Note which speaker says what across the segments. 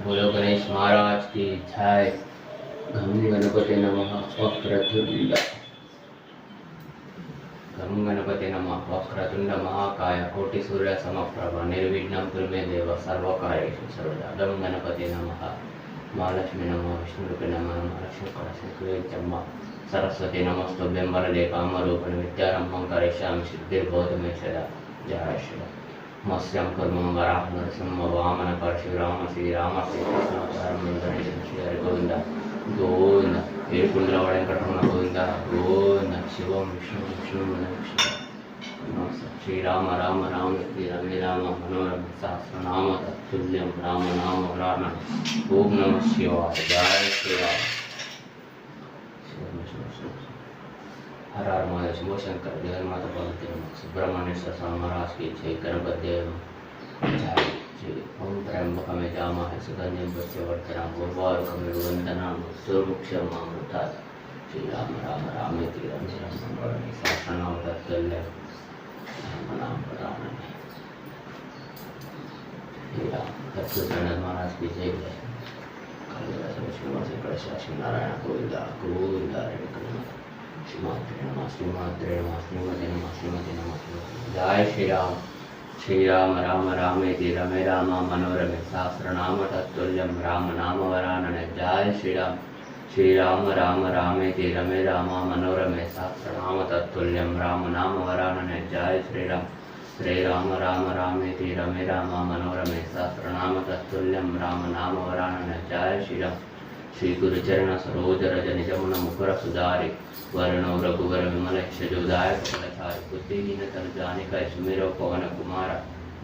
Speaker 1: बोलो गणेश महाराज की जय। घम गणपति नमः वक्रतुंड। घम गणपति नमः वक्रतुंड महाकाय कोटि सूर्य समप्रभ निर्विघ्नं कुरु मे देव सर्वकार्येषु सर्वदा। गम गणपति नमः महालक्ष्मी नमः विष्णुरूपे नमः महालक्ष्मी कलशंकुचम्मा सरस्वती नमस्तुभ्यं वरदे कामरूपिणि विद्यारम्भं करिष्यामि सिद्धिर्भवतु मे सदा। जय श्री मत्स्यं कुर्मं वराह नरसिंह वामन परशुराम श्रीराम श्रीकृष्णावतारं गणेशं श्री हरि गोविंद गोविंद ఏడుకుండల వెంకటరమణ గోవింద గోవింద శివం విష్ణు విష్ణు శ్రీరామ రామ రామ రమే రామ మనోరమ సహస్రనామ తత్తుల్యం రామ నామ వరాణ ఓం నమ శివాయ జయ శ్రీరామ हर हर महादेव शिव शंकर जगन्माता पार्वती नमः सुब्रह्मण्य स्वामी महाराज की जय। गणपति जय जय। ओम त्र्यंबकं यजामहे सुगन्धिं पुष्टिवर्धनम् उर्वारुकमिव वन्दनाम् सुरमुक्षमामृतात्। श्रीराम राम रामेति रमे रामे मनोरमे सहस्रनाम तत्तुल्यं राम नाम वरानने। श्रीराम सच्चिदानंद महाराज की जय। नारायण गोविंद गोविंद श्रीमात्रे नमः श्रीमात्रे नमः श्रीमते नमः श्रीमते नमः। जय श्री राम। श्रीराम राम रामेति रमे राम मनोरमे सहस्रनाम तत्तुल्यं राम नाम वरानने। जय श्री राम। श्रीराम राम रामेति रमे राम मनोरमे सहस्रनाम तत्तुल्यं राम नाम वरानने। जय श्री राम। श्रीराम राम रामेति रमे राम मनोरमे सहस्रनाम तत्तुल्यं राम नाम वरानने। जय श्री राम। श्री गुरुचरण सरोज रज निजमुन मुकुर सुधारि वरणो रघुवर विमल यशोदाय फलचारि बुद्धिहीन तनु जानिका सुमिरो पवन कुमार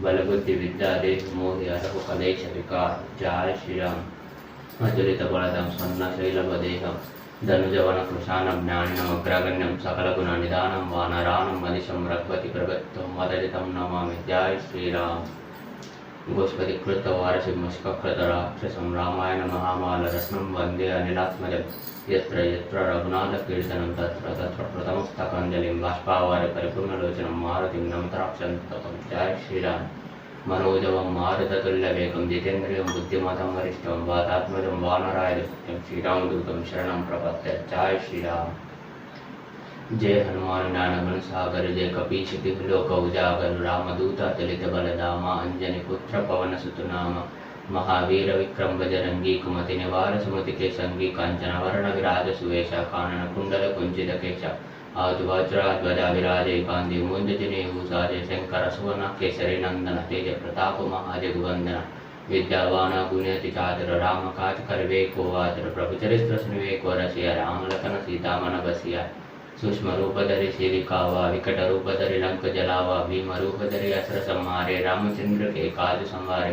Speaker 1: बल बुद्धि विद्या देह मोहि हरहु कलेश विकार। जय श्री राम। अतुलित बलदं सन्न शैलवदेहं धनुजवन कृशानं ज्ञानिनं अग्रगण्यं सकल गुण निधानं वानरानं मदिशं रघुपति प्रगतं मदलितं नमामि। जय श्री राम। गोष्पति कृत वारसिं मुष्ककृत राक्षसं रामायण महामाल रत्नं वन्दे अनिलात्मजं यत्र यत्र रघुनाथ कीर्तनं तत्र तत्र प्रथमस्तकाञ्जलिं बाष्पावारि परिपूर्णलोचनं मारुतिं नमतराक्षन्तकं। जय श्रीराम। मनोजवं मारुततुल्यवेगं जितेन्द्रियं बुद्धिमतं वरिष्ठं वातात्मजं वानरायदुष्टं श्रीरामदूतं शरणं प्रपद्ये। जय श्रीराम। जय हनुमान ज्ञान गुण सागर जय कपीश तिहु लोक उजागर रामदूत अतुलित बलधामा अंजनी पुत्र पवन सुत नाम महावीर विक्रम बजरंगी कुमति निवार सुमति के संगी कांचन वर्ण विराज सुवेश कानन कुंडल कुंचित केश आजुवज्रध्वजा विराजे कांदी मुंज जनेऊ साजे शंकर सुवन केसरी नंदन तेज प्रताप महाजगवंदन विद्यावान गुणति चातुर राम काज करवे को आतुर प्रभु चरित्र सुनिवे को रसिया राम लखन सीता मन बसिया सूक्ष्म रूप धरि सिरिकावा विकट रूप धरि लंक जलावा भीम रूप धरि असुर संहारे रामचंद्र के काज संवारे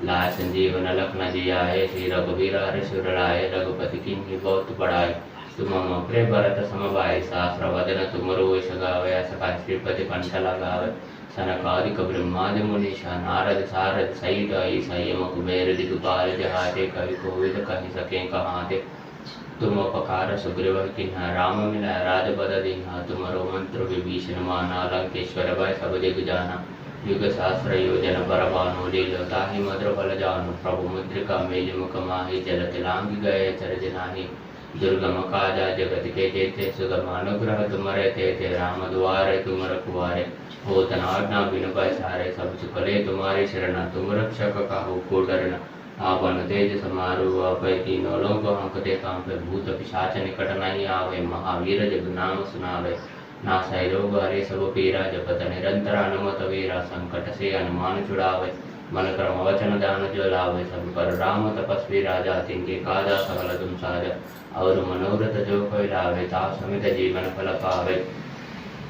Speaker 1: लाय संजीवन लखन जियाए श्री रघुवीर हर्षुर लाए रघुपति किन्हीं बहुत बड़ाई तुम मम प्रिय भरत समभाई सहस्र वदन तुमरो यश गावे सका श्रीपति कंठ लगावे सनकादिक ब्रह्मादि मुनीषा नारद सारद सहित ऐसा यम कुबेर दिगपाल जहाते कवि कोविद कहि सके कहाते तुम उपकार सुग्रीव किन्हा राम मिला राजपद दीन्हा तुमरो मंत्र विभीषण माना लंकेश्वर भय सब जग जाना युग सहस्र योजन परभानु लीलताहि मधुर फल जानु प्रभु मुद्रिका मेज मुख माहि जलति लांघि गए चरज नाही दुर्गम काजा जगत के जेते सुगम अनुग्रह तुमरे तेते राम द्वारे तुम रखवारे होत न आज्ञा बिनु पैसारे सब सुखले तुम्हारे शरण तुम रक्षक काहू को डरना आपन तेज समारु अपै तीनों लोग हंकते कांपे भूत पिशाच निकट नहीं आवे महावीर जग नाम सुनावे नासै रोग हरे सब पीरा जपत निरंतर हनुमत वीरा संकट से हनुमान छुड़ावे मन क्रम वचन दान जो लावे सब पर राम तपस्वी राजा तिनके काजा सकल तुम साजा और मनोरथ जो कोई लावे ता समित जीवन फल पावे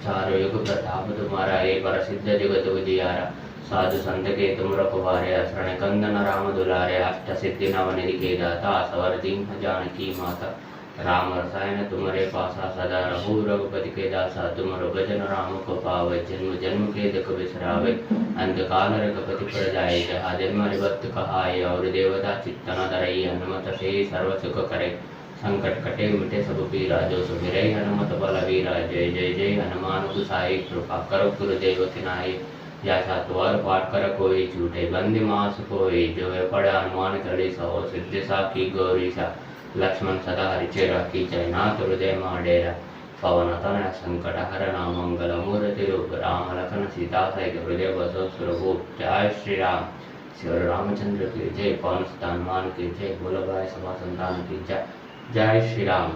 Speaker 1: चारों युग प्रताप तुम्हारा एक प्रसिद्ध जगत उजियारा साधु संत के तुम रखवारे शरण कंदन राम दुलारे अष्ट सिद्धि नवनिधि के दाता सवर दीन जानकी माता राम रसायन तुम्हारे पासा सदा रहु रघुपति के दासा तुमरो भजन राम को पावे जन्म जन्म के दुख बिसरावे अंतकाल रघुपति पर जाए जहाँ जन्म हरिभक्त कहाए और देवता चित्तन धरई हनुमत से सर्व सुख करे संकट कटे मिटे सब पीरा जो सुमिरै हनुमत बल वीरा जय जय जय हनुमान गुसाई कृपा करो गुरुदेव तिनाई या सातवार पाठ कर कोई झूठे बंदी मास कोई जो है पढ़े हनुमान चालीसा हो सिद्धि साखी गौरी सा लक्ष्मण सदा हरिचे राखी जय नाथ हृदय माडेरा पवन तनय संकट हरण मंगल मूर्ति रूप राम लखन सीता सहित हृदय बसो स्वरूप जय श्री राम। श्री रामचंद्र की जय। पवन सुत हनुमान की जय। बोलो भाई सभा संतान की जय। जय श्री राम।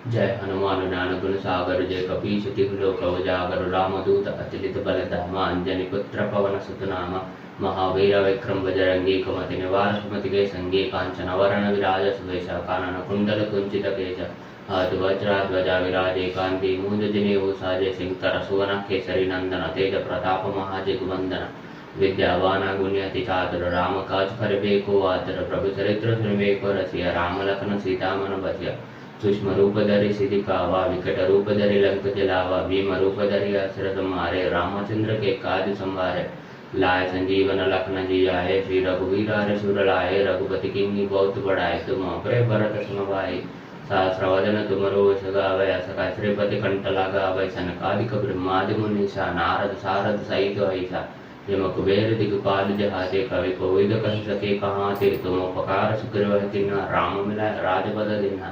Speaker 1: जय हनुमान ज्ञान गुण सागर जय कपीश तिहु लोक उजागर रामदूत अतुलित बल धामा अंजनी पुत्र पवन सुत नामा महावीर विक्रम बजरंगी कुमति निवार सुमति के संगी कांचन वरण विराज सुवेश कानन कुंडल कुंचित केश हाथ वज्रा ध्वजा विराजे कांति मूंज जनेऊ साजे सिंकर सुवन केसरी नंदन तेज प्रताप महाजगवंदन विद्यावान गुण्यति चातुर राम काज करबे को आतर प्रभु चरित्र सुनबे को रसिया राम लखन सीता मन बसिया सूक्ष्म रूप धरि सिद्धि कावा विकट रूप धरि लंक जलावा भीम रूप धरि असुर संहारे रामचंद्र के काज संवारे लाए संजीवन लखन जियाए श्री रघुवीर हरषुर लाए रघुपति किन्हीं बहुत बड़ाए तुम अपरे भरत सम भाई सहस्रवदन तुमरो यश गावै असका श्रीपति कंठ लगावै सनकादिक ब्रह्मादि मुनीसा नारद सारद सहित ऐसा यम कुबेर दिगपाल जहाते कवि कोविद कह सके कहाँ थे तुम उपकार सुग्रीव तिन्हा राम मिला राजपद दिन्हा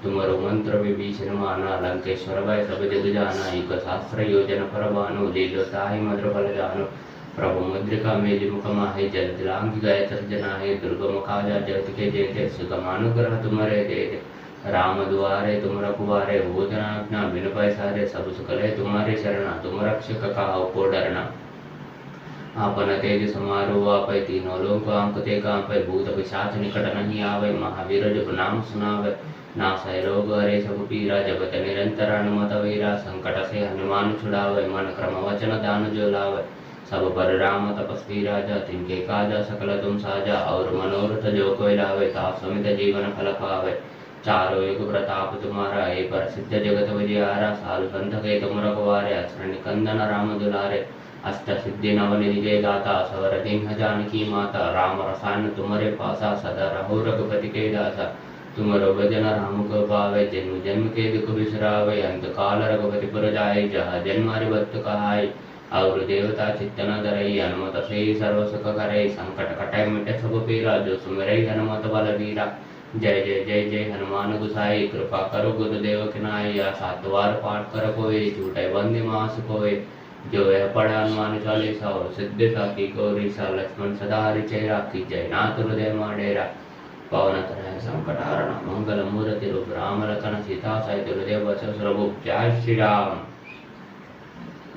Speaker 1: तुमरो मंत्र विभीषण माना लंकेश्वर भय सब जग जाना एक शास्त्र योजन पर बानो लीलो ताहि मधुर फल जानो प्रभु मुद्रिका मेलि मुख माहे जल दिलांग गए तर्जना है दुर्गम काजा जगत के जेते सुगमानुग्रह तुमरे दे राम दुआरे तुम रखुवारे हो जना बिन पैसारे सब सुकले तुम्हारे शरणा तुम रक्षक कहाओ को डरना आपन तेज समारो आपै तीनों लोक कांपते कांपै भूत पिशाच निकट नहीं आवे महावीर जब नाम सुनावे नासै रोग हरे सब पीरा जपत निरंतर हनुमत वीरा संकट से हनुमान छुड़ावे मन क्रम वचन दान जो लावे सब पर राम तपस्वी राजा तिनके काजा सकल तुम साजा और मनोरथ जो कोई लावे ता समित जीवन फल पावे चारों युग प्रताप तुम्हारा हे प्रसिद्ध जगत विजयारा साल संत के तुम रखवारे असरण कंदन राम दुलारे अष्ट सिद्धि नवनिधि के दाता सवर दिन जानकी माता राम रसायन तुम्हारे पासा सदा रहो रघुपति के दासा तुमरो भजन राम को पावे जन्म जन्म के दुख बिसरावे अंत काल रघुपति पुर जाए जहाँ जन्मारि बत्त कहाय और देवता चित्तन धरई हनुमत से सर्व सुख करे संकट कटै मिटे सब पीरा जो सुमिरै हनुमत बल वीरा जय जय जय जय हनुमान गुसाई कृपा करो गुरुदेव किनाई या सातवार पाठ कर कोई झूठे बंदी मास कोई जो है पढ़ा हनुमान चालीसा और सिद्धि साखी गौरी सा लक्ष्मण सदा हरिचे राखी जय नाथ हृदय माडेरा पवन तनय संकट हरण मंगल मूर्ति रूप राम लखन सीता सहित हृदय बसो स्वरूप जय श्री राम।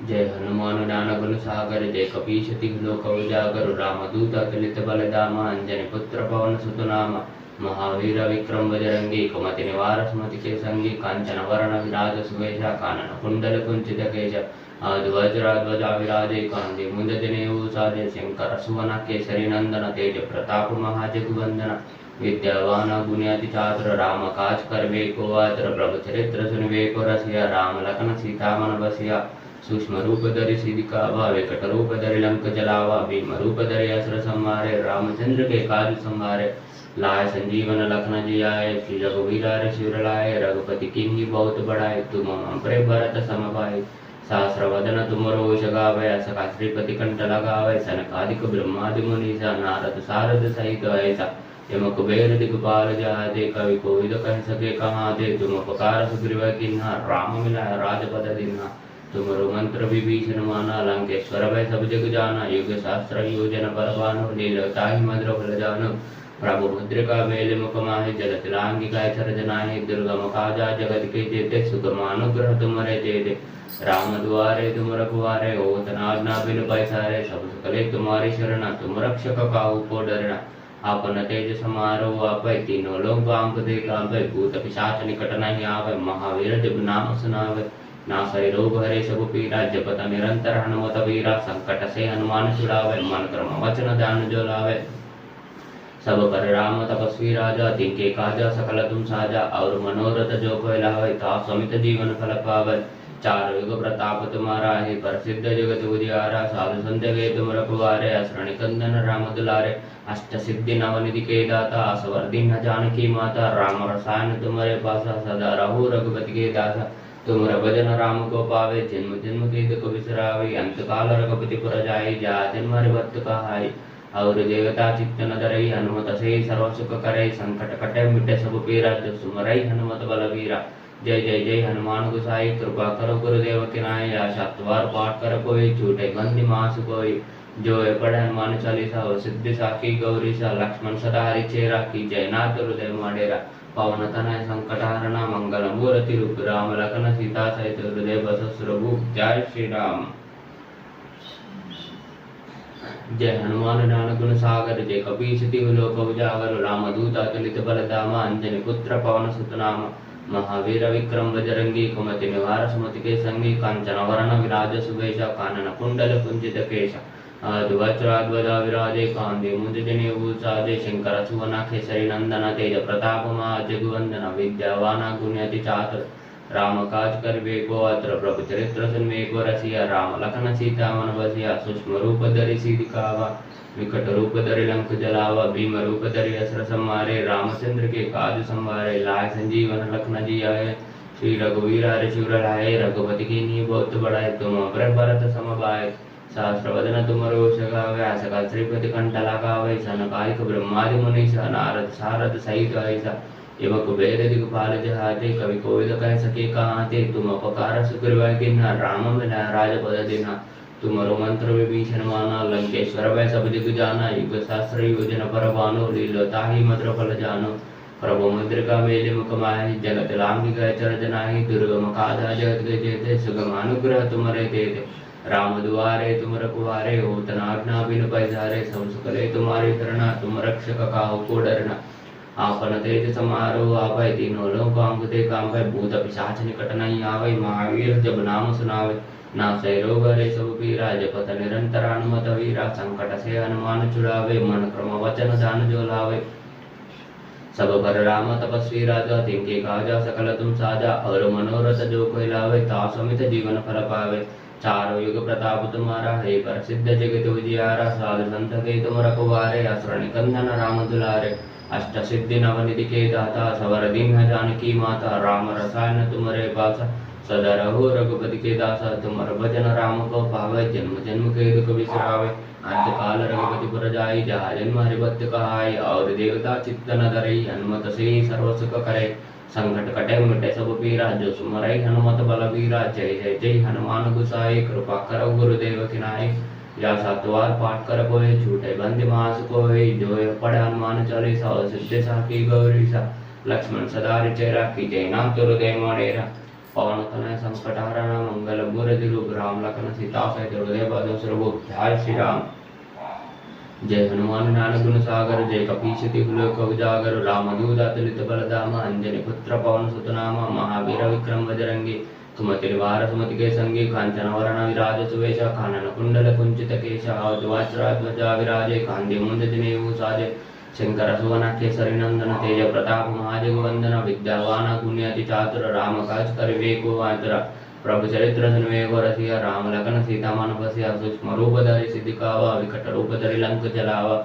Speaker 1: जय हनुमान ज्ञान गुण सागर जय कपीश तिहु लोक उजागर रामदूत अतुलित बल धामा अंजनी पुत्र पवन सुत नामा महावीर विक्रम बजरंगी कुमति निवार सुमति के संगी कांचन वरण विराज सुवेशा कानन कुंडल कुंचित केश आद वज्रा ध्वजा विराजे कांति मुंज जनेऊ साजे शंकर सुवन केसरी नंदन तेज प्रताप महाजगवंदन विद्यावान गुण्यति चातुर राम काज करबे को आतर प्रभु चरित्र सुनबे को रसिया राम लखन सीता मन बसिया सूक्ष्म रूप धरि सिद्धि कावा विकट रूप धरि लंक जलावा भीम रूप धरि असुर संहारे रामचंद्र के काज संवारे लाए संजीवन लखन जियाए श्री रघुवीर हरषुर लाए रघुपति किन्हीं बहुत बड़ाए तुम अपरे भरत सम भाई सहस्र वदन तुमरो यश गावै असका श्रीपति कंठ लगावै सनकादिक ब्रह्मादि मुनीसा नारद सारद सहित ऐसा यम कुबेर दिगपाल जहाते कवि कोविद कह सके कहाँ थे तुम उपकार सुग्रीव किन्हा राम मिला राजपद दिन्हा तुमरो मंत्र विभीषण माना लंकेश्वर भय सब जग जाना युग शास्त्र योजन परवानो लीलताहि मधुर फल जानो प्रभु मुद्रिका मेलि मुख माहि जल तिलांगी गाय सर्जनाहि दुर्गम काजा जगत के जेते सुगमानुग्रह तुमरे जेते राम दुआरे तुम रखवारे हो तनाज्ञा बिन पैसारे सब सुकले तुम्हारी शरणा तुम रक्षक काहू को डरना आपन तेज समारो आपै तीनों लोग कांपते कांपै भूत पिशाच निकट नहीं आवे महावीर जब नाम सुनावे नासै रोग हरे सब पीरा जपत निरंतर हनुमत वीरा संकट से हनुमान छुड़ावे मन क्रम वचन ध्यान जो लावे सब पर राम तपस्वी राजा तिनके काजा सकल तुम साजा और मनोरथ जो कोई लावे ता समित जीवन फल पावे चार युग प्रताप तुम्हारा है प्रसिद्ध जगत उजियारा साधु संत के तुम रखवारे असरण कंदन राम दुलारे अष्ट सिद्धि नवनिधि के दाता असवर दिन जानकी माता राम रसायन तुम्हारे पासा सदा रहो रघुपति के दासा तुमरा भजन राम को पावे, जन्म जन्म के दुख बिसरावे। अंत काल रघुपति पुर जाई, जा जन्म हरिभक्त कहाई। और देवता चित्त न धरई, हनुमत से सर्व सुख करई। संकट कटे मिटे सब पीरा, जो सुमरई हनुमत बलवीरा। जय जय जय हनुमान गोसाई, कृपा करो गुरुदेव की नाई। या सातवार पाठ कर कोई, छूटे बंदी मास कोई। जो है पढ़े हनुमान चालीसा, और सिद्धि साखी गौरीसा। लक्ष्मण सदा हरिचे राखी, जय नाथ हृदय माडेरा। पवन तनय संकटहरण, मंगल मूर्ति रूप राम। लखन सीता सहित हृदय बसु सुरभूप। जय श्री राम। जय हनुमान ज्ञान गुण सागर, जय कपीस तिहु लोक उजागर। राम दूत अतुलित बल धामा, अंजनी पुत्र पवन सुत नामा। महावीर विक्रम बजरंगी, कुमति निवार सुमति के संगी। कांचन वरण विराज सुबेशा, कानन कुंडल कुंचित केश। वज्राध्वजा विराजे, कांधे मुंज जनेऊसाजे। शंकर सुवन केसरी नंदन, तेज प्रताप जगवंदन। विद्यावान गुण्यति चातुर, राम काज करिबे को आतुर। प्रभु चरित्र सुनबे को रसिया, राम लखन सीता मन बसिया। सूक्ष्म रूप धरि सिद्धि दिखावा, विकट रूप धरि लंक जलावा। भीम रूप धरि असुर संहारे, रामचंद्र के काज संवारे। लाए संजीवन लखन जियाए, श्री रघुवीर हरि शिवर लाए। रघुपति की नी बहुत बड़ाए, तुम भरत सम भाए। सहस्र वदन तुम रोष गावे, सकल श्रीपति कंठ लगावे। सनकादिक ब्रह्मादि मुनीसा, नारद सारद सहित ऐसा। एवं कुबेर दिगपाल जहाते, कवि कोविद कह सके कहाते। तुम उपकार सुग्रीव कीन्हा, राम मिलाए राजपद दीन्हा। तुमरो मंत्र विभीषण माना, लंकेश्वर वै सब जग जाना। युग सहस्र योजन पर भानु, लीलो ताहि मधुर फल जानो। प्रभु मुद्रिका मेलि मुख माहि, जगत लांघि गए चरज नाहि। दुर्गम काज जगत के जेते, सुगम अनुग्रह तुमरे तेते। राम दुआरे तुम रखवारे, होत न आज्ञा बिनु पैसारे। सब सुख ले तुम्हारी शरणा, तुम रक्षक काहू को डरना। आपन तेज समारो आपै, तीनों लोक कांपते कांपै। भूत पिशाच निकट नहीं आवै, महावीर जब नाम सुनावे। नासै रोग हरै सब पीरा, जपत निरंतर हनुमत वीरा। संकट से हनुमान छुड़ावे, मन क्रम वचन ध्यान जो लावे। सब पर राम तपस्वी राजा, तिनके काजा सकल तुम साजा। और मनोरथ जो कोई लावे, तासु अमित जीवन फल पावे। चारों युग प्रताप तुम्हारा है, प्रसिद्ध जगत उजियारा। साधु संत के तुम रखवारे, असुर निकंदन राम दुलारे। अष्ट सिद्धि नवनिधि के दाता, सवर दीन जानकी माता। राम रसायन तुम्हारे पासा, सदा रहो रघुपति के दासा। तुमर भजन राम को पावे, जन्म जन्म के दुख बिसरावे। अंत काल रघुपति पुर जाई, जहाँ जन्म हरिभक्त कहाई। और देवता चित्त न धरई, हनुमत से सर्व सुख करे। संकट कटे मिटे सब पीरा, जो सुमरई हनुमत बलवीरा। जय जय जय हनुमान गोसाई, कृपा करो गुरुदेव की नाई। या सातवार पाठ कर कोई, छूटे बंदी मास कोई। जो पढ़े हनुमान चालीसा, और सिद्धि साखी गौरीसा। लक्ष्मण सदा रिचे राखी, जय नाथ हृदय माडेरा। पवन तनय संकटहरण, मंगल मूर्ति रूप राम। लखन सीता सहित हृदय बसु सुरभूप। जय श्री राम। जय हनुमान ज्ञान गुण सागर, जय कपीस तिहु लोक उजागर। राम दूत अतुलित बल धामा, अंजनी पुत्र पवन सुत नामा। महावीर विक्रम बजरंगी, कुमति निवार सुमति के संगी। कांचन वरण विराज सुवेशा, कानन कुंडल कुंचित केशा। वज्राध्वजा विराजे, कांधे मुंज जनेऊ साजे। शंकर सुवन केसरी नंदन, तेज प्रताप महाजगवंदन। विद्यावान गुण्यति चातुर, राम काज करिबे को आतुर। प्रभु चरित्र सुनबे को रसिया, राम लखन सीता मन बसिया। सूक्ष्म रूप धरि सिद्धि दिखावा, विकट रूप धरि लंक जलावा।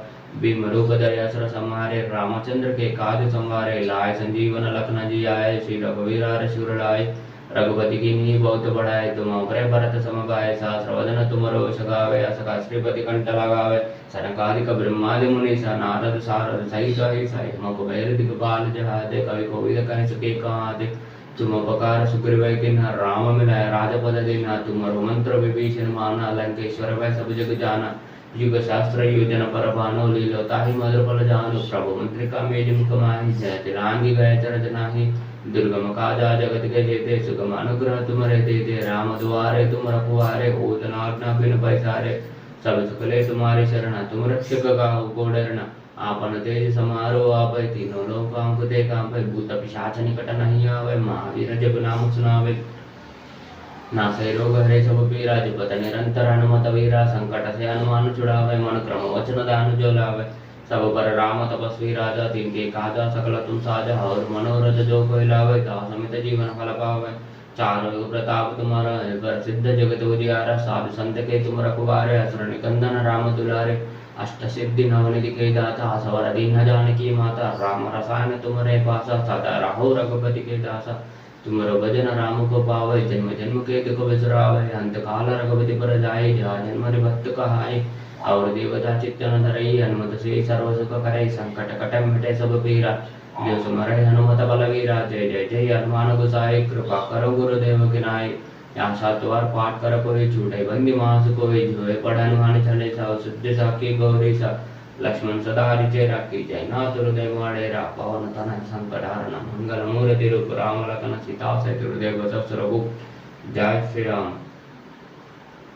Speaker 1: भीम रूप धरि असुर संहारे, रामचंद्र के काज संवारे। लाए संजीवन लखन जियाए, श्री रघुवीर हरि शिवर लाए। रघुपति की नी बहुत बढ़ाए, तुम भरत सम भाए। सहस्र वदन तुम रोष गावे, सकल श्रीपति कंठ लगावे। सनकादिक ब्रह्मादि मुनीसा, नारद सारद सहित ऐसा। हेम कुबेर दिगपाल जहाते, कवि कोविद कह सके कहाते। तुम उपकार सुग्रीव कीन्हा, राम मिलाए राजपद दीन्हा। तुमरो मंत्र विभीषण माना, लंकेश्वर वै सब जग जाना। युग शास्त्र योजन पर भानु, लीलो ताहि मधुर फल जानु। प्रभु मुद्रिका मेलि मुख माहि, जयति लांघि गए चरज नाहि। दुर्गम काजा जगत के जेते, सुगम अनुग्रह तुमरे तेते। राम दुआरे तुम रखवारे, होत न आज्ञा बिनु पैसारे। सब सुख ले तुम्हारी शरणा, तुम रक्षक काहू को डरना। आपन तेज समारो आपै, तीनों लोक कांपते कांपै। भूत पिशाच निकट नहीं आवै, महावीर जब नाम सुनावे। नासै रोग हरै सब पीरा, जपत निरंतर हनुमत वीरा। संकट से हनुमान छुड़ावे, मन क्रम वचन ध्यान जो लावे। सब पर राम तपस्वी राजा, तिनके काजा सकल तुम साजा। और मनोरथ जो कोई लावे, तासु अमित जीवन फल पावे। चारों युग प्रताप तुम्हारा है, प्रसिद्ध जगत उजियारा। साधु संत के तुम रखवारे, असुर निकंदन राम दुलारे। अष्ट सिद्धि नवनिधि के दाता, सवर दीन जानकी माता। राम रसायन तुमरे पासा, सदा रहो रघुपति के दासा। तुमरो भजन राम को पावे, जन्म जन्म के दुख बिसरावे, अंत काल रघुपति पर जाए, जा जन्म रे भक्त कहाई। और देवता चित्तन धरई, हनुमत से सर्व सुख करई, संकट कटे मिटे सब पीरा, जो सुमरै हनुमत बलवीरा। जय जय जय हनुमान गोसाई, कृपा करो गुरुदेव की नाई। यहाँ 7 बार पाठ कर कोई, छूटे बंदी मास कोई, जोए पढ़ हनुमान चालीसा, सिद्धि साखी गौरी सा। लक्ष्मण सदा हरिचय राखी, जय नाथ हृदय माडेरा, पवन तनय संकट हरण, मंगल मूर्ति रूप राम लखन सीता सहित हृदय बसव रघुपति। जय श्री राम।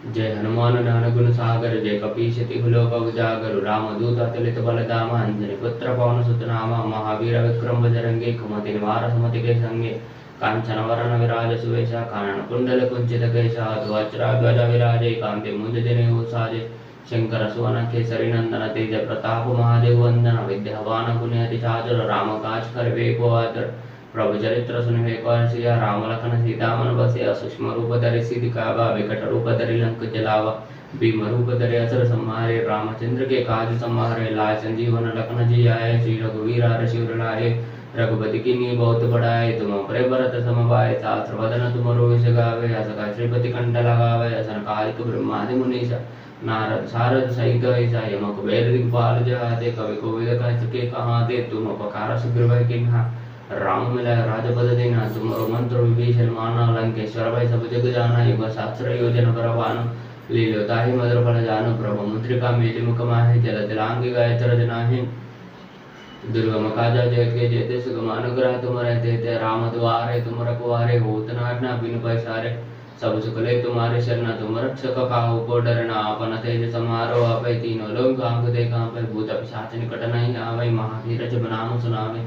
Speaker 1: जय हनुमान ज्ञान गुण सागर, जय कपीश तिहु लोक उजागर, राम दूत अतुलित बल धामा, अंजनी पुत्र पवन सुत नामा, महावीर विक्रम बजरंगी, कुमति निवार सुमति के संगे, कांचन वरण विराज सुवेशा, कानन कुंडल कुंचित केशा, ध्वजा ध्वज विराजे, कांति मुंज जनेऊ साजे, शंकर सुवन केसरी नंदन, तेज प्रताप महादेव वंदन, विद्यावान गुणयति चातुर, राम काज करबे को आदर, प्रभु चरित्र सुनबे को हर्षिया, राम लखन सीता मन बसिया, सूक्ष्म रूप धरि सिद्धि कावा, विकट रूप धरि लंक जलावा, भीम रूप धरि असुर संहारे, रामचंद्र के काज संहारे, लाय संजीवन लखन जी आए, श्री रघुवीर हर्षि उर लाए, रघुपति कीन्ही बहुत बड़ाई, तुम अपरे भरत सम भाई, सहस्र वदन तुमरो यश गावे, अस श्रीपति कंठ लगावे, असन कालिक ब्रह्मादि मुनीसा, नारद सारद सहित ऐसा, यम कुबेर दिग्पाल जहाते, कवि कोविद कह चुके कहाते, तुम उपकार सुग्रीव किन्हा, राम मिलाय राजपद देना, तुमरो मंत्र विभीषण माना, लंकेश्वर भय सब जग जाना, युग शास्त्र योजन बरवान, लीलो ताहि मधुर फल जानो, प्रभु मुद्रिका मेलि मुख माहि, जल दिलांग गाय तरज नाहि, दुर्गम काजा जगत के जेते, सुगम अनुग्रह तुम रहते थे, राम द्वारे तुम रखवारे, होत न हटना बिनु पैसारे, सब सुख ले तुम्हारे शरण, तुम रक्षक काहू को डरना, आपन तेज समारो आपै, तीनों लोग कांपते कांपै, भूत पिशाच निकट नहीं आवै, महावीर जब नाम सुनावे,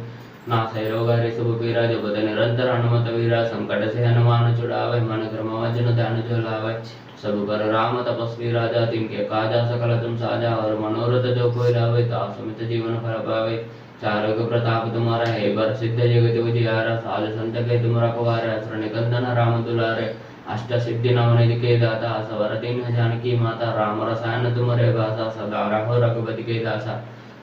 Speaker 1: नासै रोग हरे सब पीरा, जो बद निरंतर हनुमत वीरा, संकट से हनुमान छुड़ावे, मन क्रम वजन ध्यान जो लावे, सब पर राम तपस्वी राजा, तिनके काजा सकल तुम साजा, और मनोरथ जो कोई लावे, ता समित जीवन फल पावे, चारों प्रताप तुम्हारा है, बर सिद्ध जगत उजियारा, साल संत के तुम रखवारे, शरण निकंदन राम दुलारे, अष्ट सिद्धि नवनिधि के दाता, सवर तीन जानकी माता, राम रसायन तुम्हारे भाषा, सदा रहो रघुपति के दासा,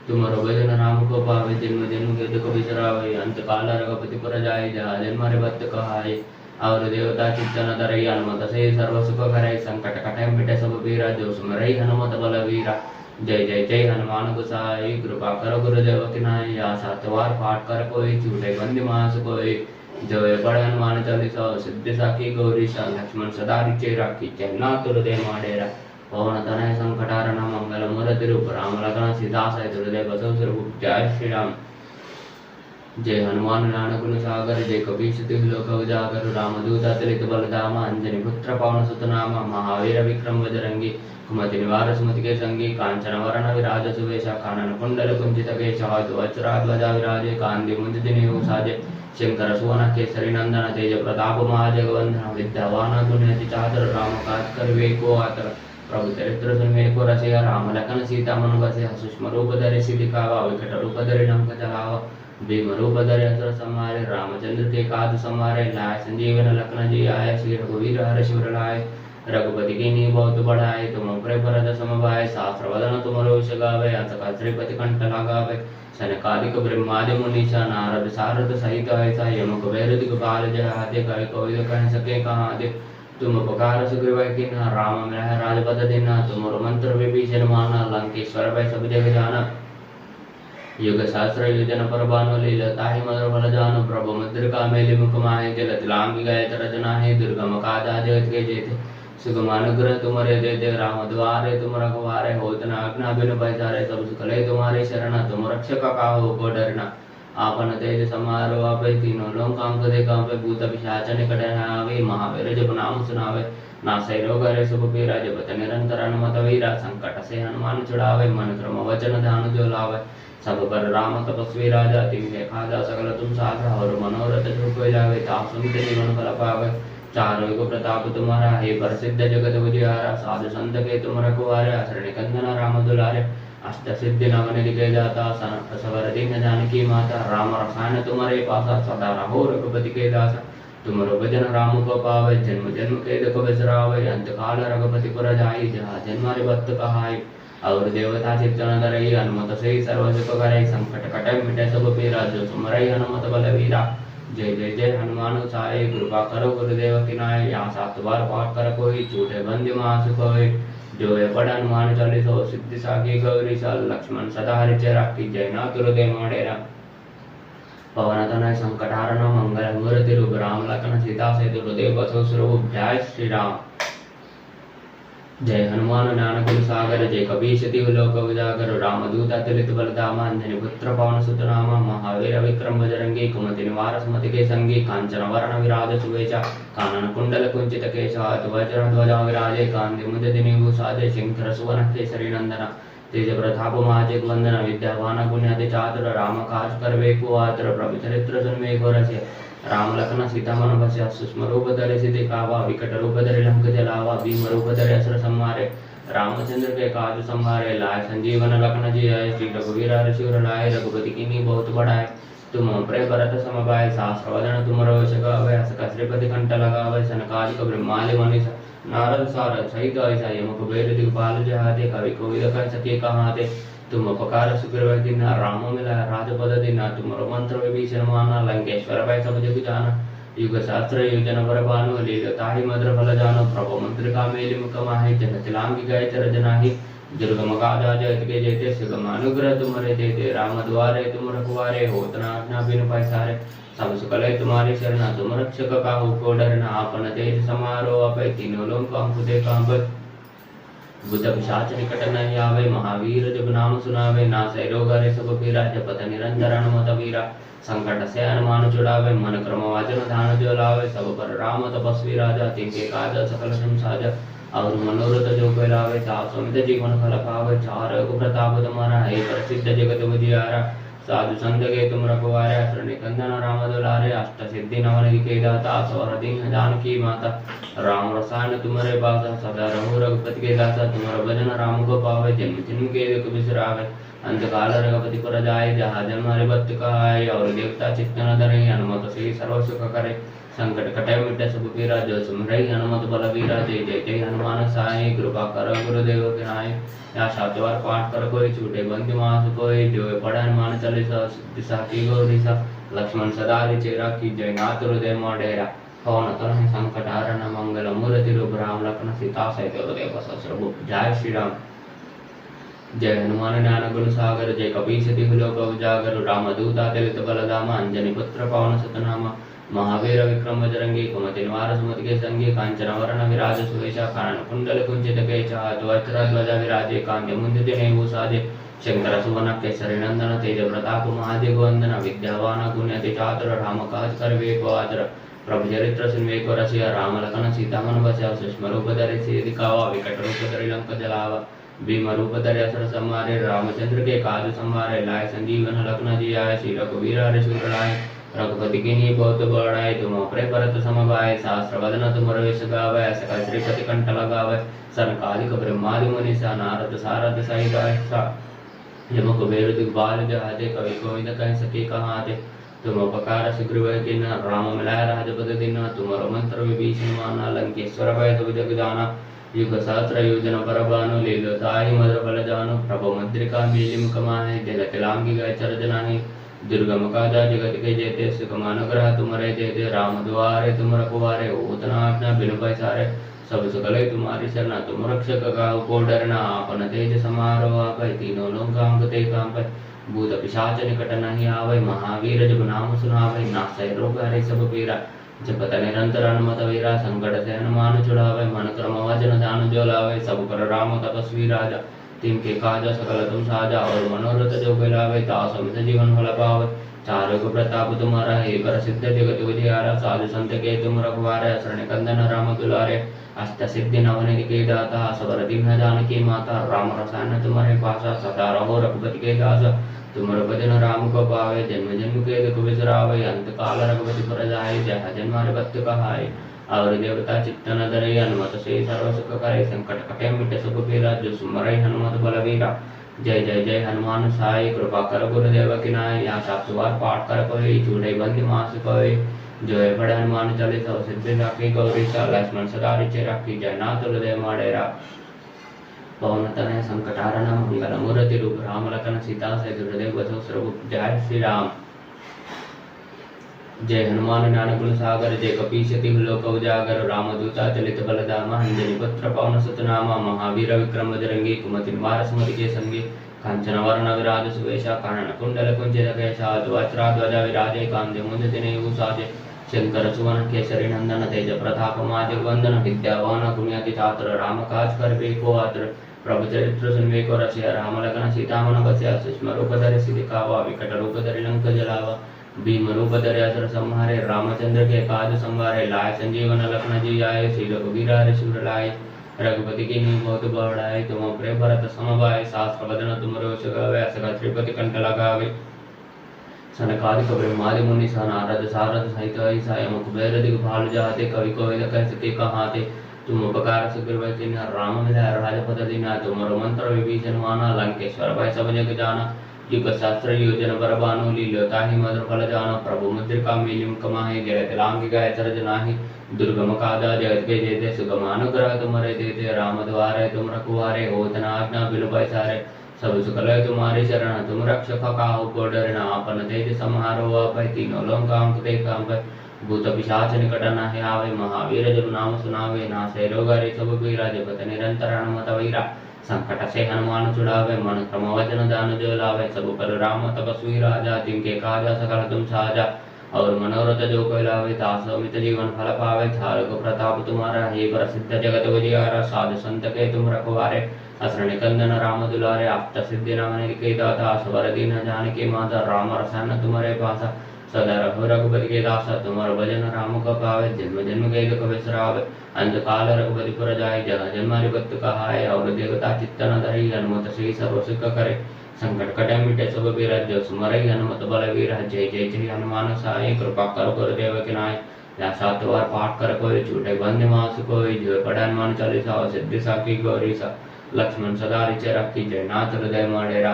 Speaker 1: तुमरो भजन राम को पावे, जन्म जन्म के दुख बिसरावे, अंत काल रघुपति पुर जाए, जहाँ जन्म रे भक्त कहाए, और देवता चित्तन धरई, हनुमत से सर्व सुख करई, संकट कटे मिटे सब पीरा, जो सुमरई हनुमत बलवीरा। जय जय जय हनुमान गोसाई, कृपा करो गुरुदेव की नाई, या 7 बार पाठ कर कोई, छूटे बंदी मास कोई, जो पढ़ हनुमान चालीसा, सिद्धि साखी गौरी सा, लक्ष्मण सदा हरिचय राखी, जय नाथ हृदय माडेरा, पवन तनय संकट हरण, मंगल मूर्ति रूप राम लखन सीता सहित हृदय बसव रघुपति। जय श्री राम। जय हनुमान ज्ञान गुण सागर, जय कपीश तिहु लोक उजागर, रामदूत अतुलित बल धामा, अंजनी पुत्र पवन सुत नामा, महावीर विक्रम बजरंगी, कुमति निवार सुमति के संगी, कांचन वरण विराज सुवेशा, कानन कुंडल कुंचित केशा, ध्वजा ध्वजा विराजे, कांति मुंज जनेऊ साजे, शंकर सुवन केसरी नंदन, तेज प्रताप महाजगवंदन, विद्यावान गुणयति चातुर, राम काज करबे को आतर, प्रभु चरित्र सुनबे को रसिया, राम लखन सीता मन बसिया, सूक्ष्म रूप धरि सिद्धि कावा, विकट रूप धरि लंक जलावा, भीम रूप धरि असुर संहारे, रामचंद्र के काज संहारे, लाय संजीवन लखन जी आए, श्री रघुवीर हर्षि उर लाए, रघुपति कीन्ही बहुत बड़ाई, तुम अपरे भरत सम भाई, सहस्र वदन तुमरो यश गावे, अंत काल श्रीपति कंठ लगावे, सनकादिक ब्रह्मादि मुनीसा, नारद सारद सहित ऐसा, यम कुबेर दिग्पाल जहाते, कवि कोविद कह सके कहाते, तुम उपकार सुग्रीव किन्हा, राम मिलाय राजपद देना, तुमरो मंत्र विभीषण माना, लंकेश्वर भय सब जग जाना, युग शास्त्र योजन परबानो, लीला ताहि मधुर फल जानो, प्रभु मुद्रिका मेलि मुख माहि, जल दिलांग गाय तरज नाहि, दुर्गम काजा जगत के जेते, सुगम अनुग्रह तुम्हारे देते, राम द्वारे तुम रखवारे, होत न आज्ञा बिनु पैसारे, सब सुख ले तुम्हारे शरण, तुम रक्षक काहू को डरना, आपन तेज समारो आपै, तीनों लोग कांपते कांपै, भूत पिशाच निकट न आवे, महावीर जब नाम सुनावे, नासै रोग हरे सब पीरा, जपत निरंतर हनुमत वीरा, संकट से हनुमान छुड़ावे, मन क्रम वचन ध्यान जो लावे, सब पर राम तपस्वी राजा, तिनके काजा सकल तुम साजा, और मनोरथ जो कोई लावे, ता सुमित जीवन फल पावे, चारों युग प्रताप तुम्हारा है, प्रसिद्ध जगत उजियारा, साधु संत के तुम रखवारे, शरण निकंदन राम दुलारे, अष्ट सिद्धि नवनिधि के दाता, सवर दीन जानकी माता, राम रसायन तुम्हारे पासा, सदा रहो रघुपति के दासा, तुमरो भजन राम को पावे, जन्म जन्म के दुख बिसरावे, अंत काल रघुपति पुर जाई, जहाँ जन्म रे भक्त कहाई, और देवता चित्तन धरई, हनुमत से सर्व सुख करई, संकट कटे मिटे सब पीरा, जो सुमरई हनुमत बलवीरा। जय जय जय हनुमान साई कृपा करो गुरुदेव की नाय। यहाँ 7 बार पाठ कर कोई छूटे बंदी मास कोई। जो है पढ़ हनुमान चालीसो सिद्धि साखी गौरी सल। लक्ष्मण सदा हरिचय राखी जय ना दुर्देव मडेरा। पवन तनय संकटारण मंगल मूर्ति रूप राम लखन सीता से दुर्देव बसो स्वरूप। जय श्री राम। जय हनुमान ज्ञान गुण सागर जय कपीश तिहु लोक उजागर। रामदूत अतुलित बलधाम अंजनी पुत्र पवन सुत नाम। महावीर विक्रम बजरंगी कुमति निवार सुमति के संगी। कांचन वरण विराज सुवेशा कानन कुंडल कुंचित केशा। वज्र ध्वजा विराजे कांति मुदित निभूषाजे। शंकर सुवन केसरी नंदन तेज प्रताप महाजित वंदन। विद्यावान गुण्याति चातुर राम काज करवे को आतुर। प्रभु चरित्र सुनवे को रसिया राम लखन सीता मन बसिया। सूक्ष्म रूप धरे सिद्धि कावा विकट रूप धरे लंक जलावा। भीम रूप धरे असुर संहारे रामचंद्र के काज संहारे। लाय संजीवन लखन जियाय श्री रघुवीर हर्षिवर लाय। रघुपति कीन्ही बहुत बड़ाई तुम प्रे भरत सम भाई। सहस्र वदन तुम रोष गावै हस श्रीपति कंठ लगावै। सनकादिक ब्रह्मादि मनीष नारद सारद सहित ऐसा यम कुबेर दिगपाल जहाते। कवि कोविद कह सके कहाते तुम उपकार सुग्रीव दीना। राम मिला राजपद दीना तुम मंत्र विभीषण माना। लंकेश्वर भय सब जग जाना युग शास्त्र योजन बर भानु। लीलताहि मधुर फल जानो प्रभु मंत्रिका मेलि मुख माहि। जन तिलांगी गए चरज नाही दुर्गम काजा जयत के जेते। सुगम अनुग्रह तुमरे देते राम द्वारे तुम रखवारे। होत न आज्ञा बिनु पैसारे सब सुकल तुम्हारी शरणा। तुम रक्षक काहू को डरना आपन तेज समारो। अपै तीनों लोक अंकुते कांपै बुद्ध पिशाच निकट नहीं आवे। महावीर जब नाम सुनावे नासै रोग हरे सब पीरा। जपत निरंतर हनुमत वीरा संकट से हनुमान छुड़ावे। मन क्रम वाचन ध्यान जो लावे सब पर राम तपस्वी राजा। तिनके काज सकल तुम साजा और मनोरथ जो कोई लावे। ताप समित जीवन फल पावे। चार युग प्रताप तुम्हारा है प्रसिद्ध जगत उजियारा। साधु संत के तुम रखवारे शरण कंदन राम दुलारे। अष्ट सिद्धि नवनिधि के दाता सवर दीन जानकी माता। राम रसायन तुम्हारे पासा सदा रहो रघुपति के दासा। तुम्हारा भजन राम को पावे जन्म जन्म के दुख बिसरावे। अंत काल रघुपति पर जाए जहाँ जन्म हरि भक्त कहाय। और देवता चित्त न धरे हनुमत से सर्व सुख करे। संकट कटे मिटे सब पीरा जो सुमिरै हनुमत बलवीरा। जय जय जय हनुमान साई कृपा कर गुरुदेव की नाय। या 7 बार पाठ कर कोई छूटे बंदी मास कोई। जो पढ़ हनुमान चालीसा सिद्धि साखी गौरी सा। लक्ष्मण सदा हरिचय राखी जय नाथ हृदय मडेरा। पवन तनय संकट हरण मंगल मूर्ति रूप राम लखन सीता सहित हृदय बसो स्वरूप। जय श्री राम। जय हनुमान ज्ञान गुण सागर जय कपीश तिहु लोक उजागर। रामदूत अतुलित बलधाम अंजनी पुत्र पवन सुत नाम। महावीर विक्रम बजरंगी कुमति निवार सुमति के संगी। कांचन वरण विराज सुवेशा कानन कुंडल कुंचित केशा। वज्र ध्वजा विराजे कांति मुंदित निभूषाजे। शंकर सुवन केसरी नंदन तेज प्रताप महादिग वंदन। विद्यावान गुण्याति चातुर राम काज करवे को आतुर। प्रभु चरित्र सुनवे को रसिया राम लखन सीता मन बसिया। सूक्ष्म रूप धरे सिद्धि कावा विकट रूप धरे लंक जलावा। भीम रूप धरे असुर संहारे रामचंद्र के काज संहारे। लाय संजीवन लखन जियाय श्री रघुवीर हर्षिवर लाय। रघुपति कीन्ही बहुत बड़ाई तुम प्रे भरत सम भाई। सहस्र वदन तुम रोष गावै सकल श्रीपति कंठ लगावै। सनकादिक ब्रह्मादि मुनीसा नारद सारद सहित ऐसा यम कुबेर दिगपाल जहाते। कवि कोविद कह सके कहाते तुम उपकार सुग्रीव कीन्हा। राम मिलाय राजपद दीन्हा तुमरो मंत्र विभीषण माना। लंकेश्वर भय सब जग जाना युग सहस्र योजन पर भानु। लीलताहि मधुर फल जानु प्रभु मुद्रिका मेलि मुख माहि। जल तिलांगी गए चरज नाही दुर्गम काजा जगत के जेते। सुगम अनुग्रह तुमरे देते राम द्वारे तुम रखवारे। होत न आज्ञा बिनु पैसारे सब सुकल तुम्हारी शरणा। तुम रक्षक काहू को डरना आपन तेज समारो। आपै तीनों लोक अंकुते कांपै भूत पिशाच निकट नहीं आवे। महावीर जब नाम सुनावे नासै रोग हरे सब पीरा। जपत निरंतर हनुमत वीरा संकट से हनुमान छुड़ावे। मन क्रम वचन ध्यान जो लावे सब पर राम तपस्वी राजा। तिनके काज सकल तुम साजा और मनोरथ जो कोई लावे। ताऊ समित जीवन फल पावे। चार युग प्रताप तुम्हारा है प्रसिद्ध जगत उजियारा। साधु संत के तुम रखवारे शरण कंदन राम दुलारे। अष्ट सिद्धि नवनिधि के दाता सबर दीन जानकी माता। राम रसायन तुम्हारे पासा सदा रहो रघुपति के दासा। तुमर भजन राम को पावे जन्म जन्म के दुख बिसरावे। अंत काल रघुपति पर जाए जहाँ जन्म हरि भक्त कहाय। और देवता चित्त न धरे हनुमत से सर्व सुख करे। संकट कटे मिटे सब पीरा जो सुमरै हनुमत बलवीरा। जय जय जय हनुमान साई कृपा कर गुरुदेव की नाय। यहाँ 7 बार पाठ कर कोई छूटे बंदी मास कोई। जो है पढ़ हनुमान चालीसा सिद्धि साखी गौरी सा। लक्ष्मण सदा हरिचय राखी जय नाथ हृदय मडेरा। पवन तनय संकट हरण मंगल मूर्ति रूप राम लखन सीता सहित हृदय बसो स्वरूप। जय श्री राम। जय हनुमान ज्ञान गुण सागर जय कपीशति लोक उजागर रामदूता चलित बलधामा अंजनी पुत्र पवन सुत नामा महावीर विक्रम बजरंगी कुमति निवार सुमति के संगे कांचन वरण विराज सुवेशा कानन कुंडल कुंजित केशा वज्रा ध्वजा विराजे कांदे मुंज दिनेयु साजे शंकर सुवन केसरी नंदन तेज प्रताप माज वंदन विद्यावान गुण्याति छात्र राम काज कर को आत्र प्रभु चरित्र सुनवे को रसिया राम लगन सीता मन बसिया सूक्ष्म रूप धरि सिद्धि कावा विकट रूप धरि लंक जलावा भीम रूप धरि असुर संहारे रामचंद्र के काज संवारे लाय संजीवन लखन जी आए श्री रघुवीर हरिशूर लाए रघुपति की नींव बहुत बढ़ाए तुम प्रेम भरत समवाय शास्त्र बदन तुम रोष गावे सका त्रिपति कंठ लगावे सनकादिक ब्रह्मादि मुनि सा नारद सारद सहित ऐसा मुख बैर दिग्भाल जाते कवि कोविद कह सके कहाते तुम उपकार सुग्रीव किन्ह राम मिलाय राजपद दीना तुमरो मंत्र विभीषण माना लंकेश्वर भय सब जग जाना युग शास्त्र योजन पर बानो लील्योता ही मधुर फल जानो प्रभु मुद्रिका मीलिम कमाहि जगत लांग गाय चरज नाही दुर्गम काजा जगत के जेते सुगम अनुग्रह तुमरे देते राम द्वारे तुम रखुवारे होत न आज्ञा बिनु पैसारे सब सुकल तुम्हारी शरण तुम रक्षक काहू को डरना आपन तेज समारो अपै तीनों लोकांक ते कांपै भूत पिशाच निकट नाहि आवे महावीर जब नाम सुनावे नासै रोग हरे सब पीरा जपत निरंतर हनुमत वीरा संकट से हनुमान छुड़ावे मन क्रम वचन दान जो लावे सब पर राम तपस्वी राजा जिनके काजा सकल तुम साजा और मनोरथ जो कोई लावे तासो मित जीवन फल पावे थारक प्रताप तुम्हारा हे प्रसिद्ध जगत विजयारा साधु संत के तुम रखवारे असरण कंदन राम दुलारे आप सिद्धि राम के दाता सवर दीन जानकी माता राम रसायन तुम्हारे पासा सदा रघु रघुपति के दासा तुम्हारा भजन राम का पावे जन्म जन्म के दुख बिसरावे अंत काल रघुपति पुर जाय जहाँ जन्म हरिभक्त कहाय और देवता चित्तन धरि हनुमत से सर्व सुख करे संकट कटे मिटे सब पीरा जो सुमरई हनुमत बल वीर जय जय श्री हनुमान साई कृपा करो गुरुदेव के नाय या 7 बार पाठ कर कोई छूटे बंद मास कोई जो पढ़ा हनुमान चालीसा सिद्धि साखी गौरी सा लक्ष्मण सदा रिचे रखी जय नाथ हृदय माडेरा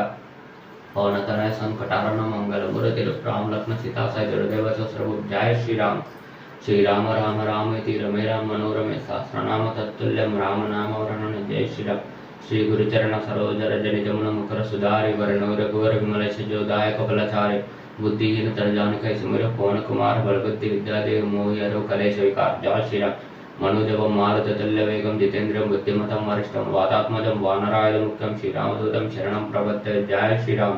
Speaker 1: पवन तनय संकटारण मंगल मूर्ति राम लक्ष्मण सीता सहित हृदय सर्व जय श्री राम राम राम रमे राम मनोरमे सहस्रनाम तत्तुल्यम राम नाम वर्णन जय श्री राम श्री गुरुचरण सरोज रजनि जमुन मुखर सुधारि वरण रघुवर विमल सजोदाय कपलचारि बुद्धिहीन तरजान कै सुमिर पवन कुमार बल बुद्धि विद्या देव मोहि हरो कलेश विकार जय श्री राम मनोजवं मारुततुल्य वेगं जितेन्द्रियं बुद्धिमतं वरिष्ठं वातात्मजं वानरायुधं मुख्यं श्रीरामदूतं शरणं प्रपद्ये जय श्रीराम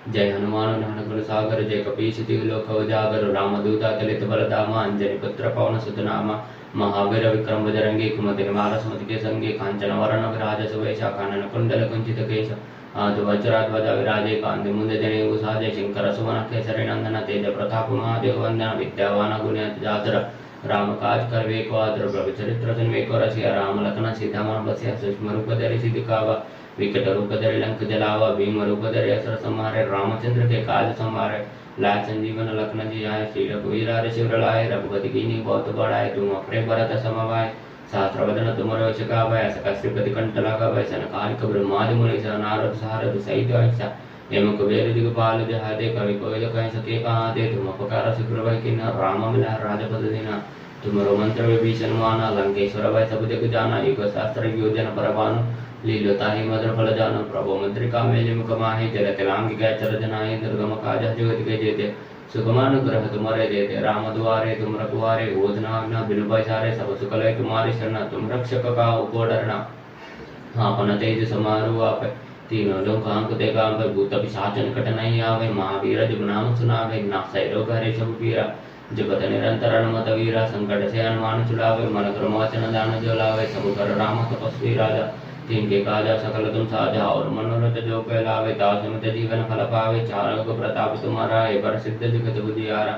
Speaker 1: जय हनुमान ज्ञान गुण सागर जय कपीशति लोक उजागर रामदूता चलित बलधामा अंजनी पुत्र पवन सुत नामा महावीर विक्रम बजरंगी कुमति निवार सुमति के संगे कांचन वरण विराज सुवेशा कानन कुंडल कुंचित केश आदि वज्रा ध्वजा विराजे कांदे मुंज जनेऊ साजे शंकर सुवन केसरी नंदन तेज प्रताप महादेव वंदन विद्यावान गुणयति जातर राम काज करवे को आदर प्रभु चरित्र सुनवे को रसिया राम लखन सीता मन बसिया सूक्ष्म रूप धरि सिद्धि कावा विकट रूप धरि लंक जलावा भीम रूप धरि असुर संहारे रामचंद्र के काज संवारे लाय संजीवन लखन जी आए श्री रघुवीर हरिशूर लाए रघुपति कीन्ही बहुत बड़ाए तुम अपने भरत समवाय सहस्र वदन तुम रोष गावै सकल श्रीपति कंठ लगावै सनकादिक ब्रह्मादि मुनि सा नारद सारद सहित ऐसा यम कुबेर दिगपाल जहाते कवि कोविद कह सके कहाते तुम उपकार सुग्रीव किन्ह राम मिला राजपद दीना तुमरो मंत्र विभीषण माना लंकेश्वर भय सब जग जाना युग शास्त्र योजन परवानु लील्योता ही मधुर फल जानो प्रभु मुद्रिका मेलिम कमाहि जलत लांग गय चर जनाहि दुर्गम काज जगत के जेते सुगमानुग्रह तुम्हारे देते राम द्वारे तुम रखवारे ओजना आज्ञा बिनु पैसारे सब सुकल तुम्हारी शरण तुम रक्षक का उपो डरना आपन तेज समारो आप तीनों लोकांक ते काम पे भूत पिशाच निकट नहीं आवे महावीर जब नाम सुनावे नासै रोग हरे सब पीरा जपत निरंतर हनुमत वीरा संकट से हनुमान छुड़ावे मन क्रम वचन दान जो लावे सब कर राम तपस्वी राजा जिनके काजा सकल तुम साजा और मनोरथ जो कहलावे तासुमित जीवन फल पावे चारक प्रताप तुम्हारा है प्रसिद्ध जगत बुझियारा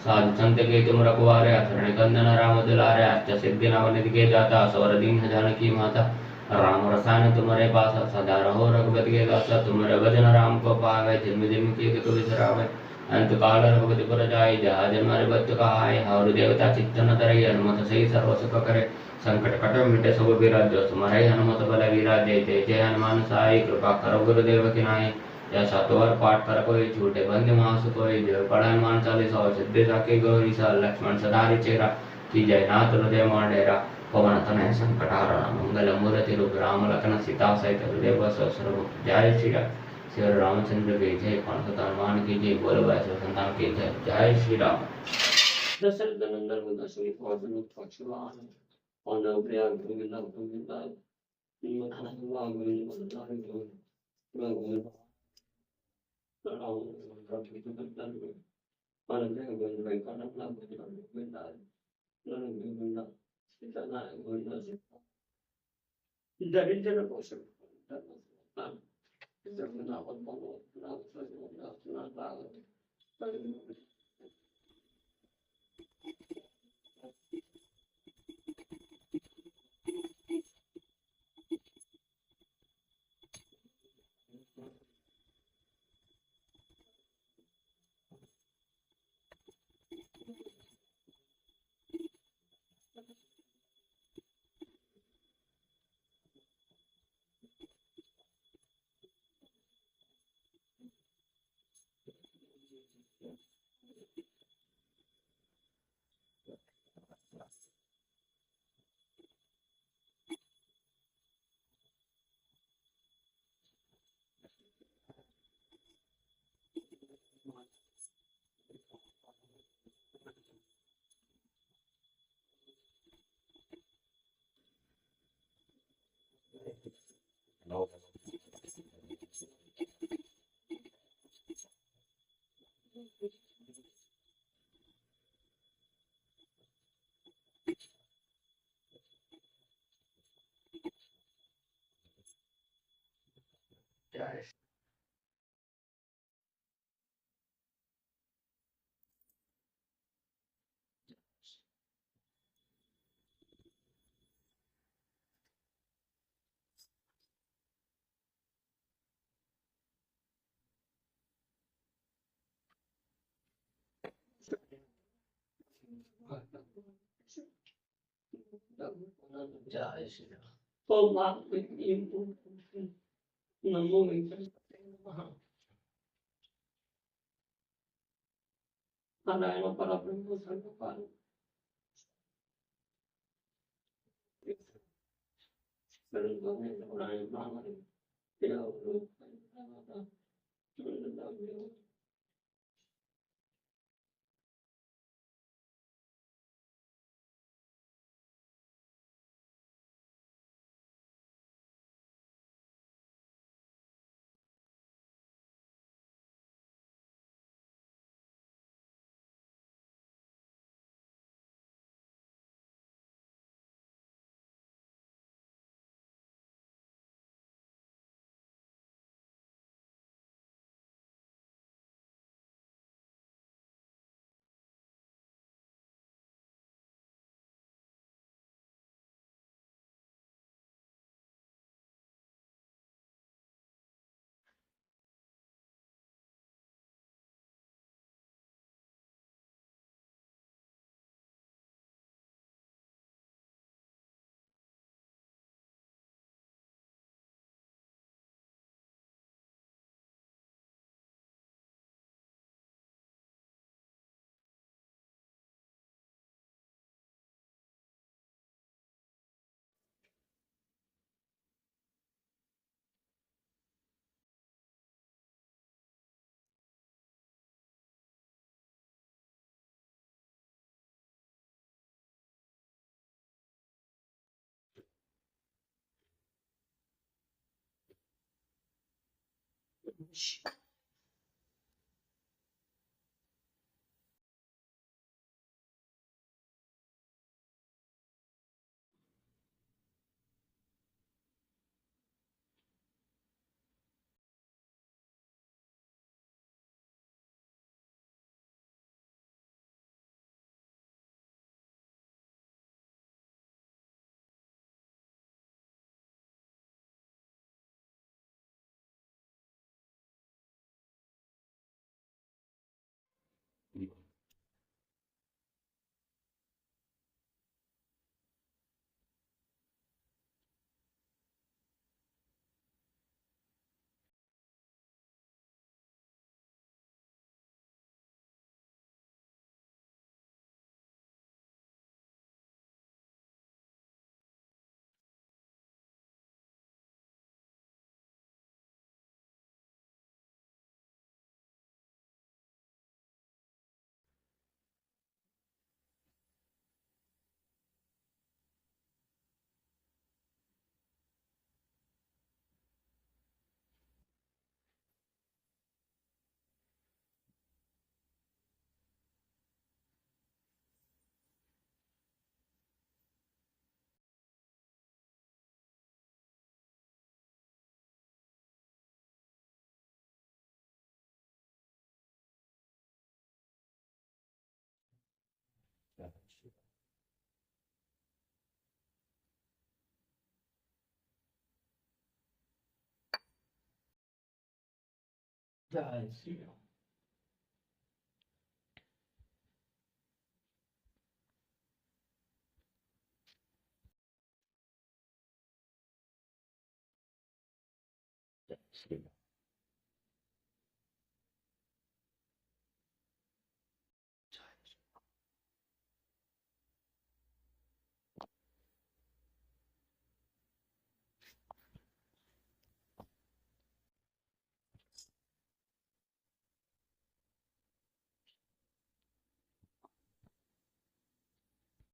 Speaker 1: साधु संत के तुम रखवारे असरण कंदन राम दुलारे अष्ट सिद्धि नवनिधि के दाता सवर दीन जानकी माता राम रसायन तुम्हारे पास सदा रहो रघुपति के दासा तुम्हारे भजन राम को पावे जन्म जन्म की दुख बिसरावे अंत काल रघुपति पुर जाय जहाँ जन्म हरिभक्त कहाय और देवता चित्तन धरि हनुमत सही सर्व सुख करे संकट कट मिटे सब विराज तुम्हारे हनुमत बल विराजे जय जय हनुमान साई कृपा करो गुरुदेव की नाई या 7 बार पाठ कर कोई झूठे बंद मास कोई जो पढ़ा हनुमान चालीसा सिद्धि साखी गौरी सा लक्ष्मण सदा रिचेरा की जय नाथ हृदय माडेरा पवन तनय संकटाहरण मंगल मूर्ति रूप राम लखन सीता सहित हृदय बस सर्व जय श्री राम रामचंद्र की जय पवन हनुमान की જે બોલવા છે નામ કે જય શ્રી રામ દશરથ નંદન દશમી કોદન પક્ષવાન ઓનો પ્રિયા ગોવિંદ ગોવિંદ ભગવાન ગોવિંદ ભગવાન ગોવિંદ દરિદ્ર પોષણ જય શ્રી રામ તો નમો નારાયણ પરબ્રહ્મ સર્વકાલ जय श्री राम। जय श्री राम।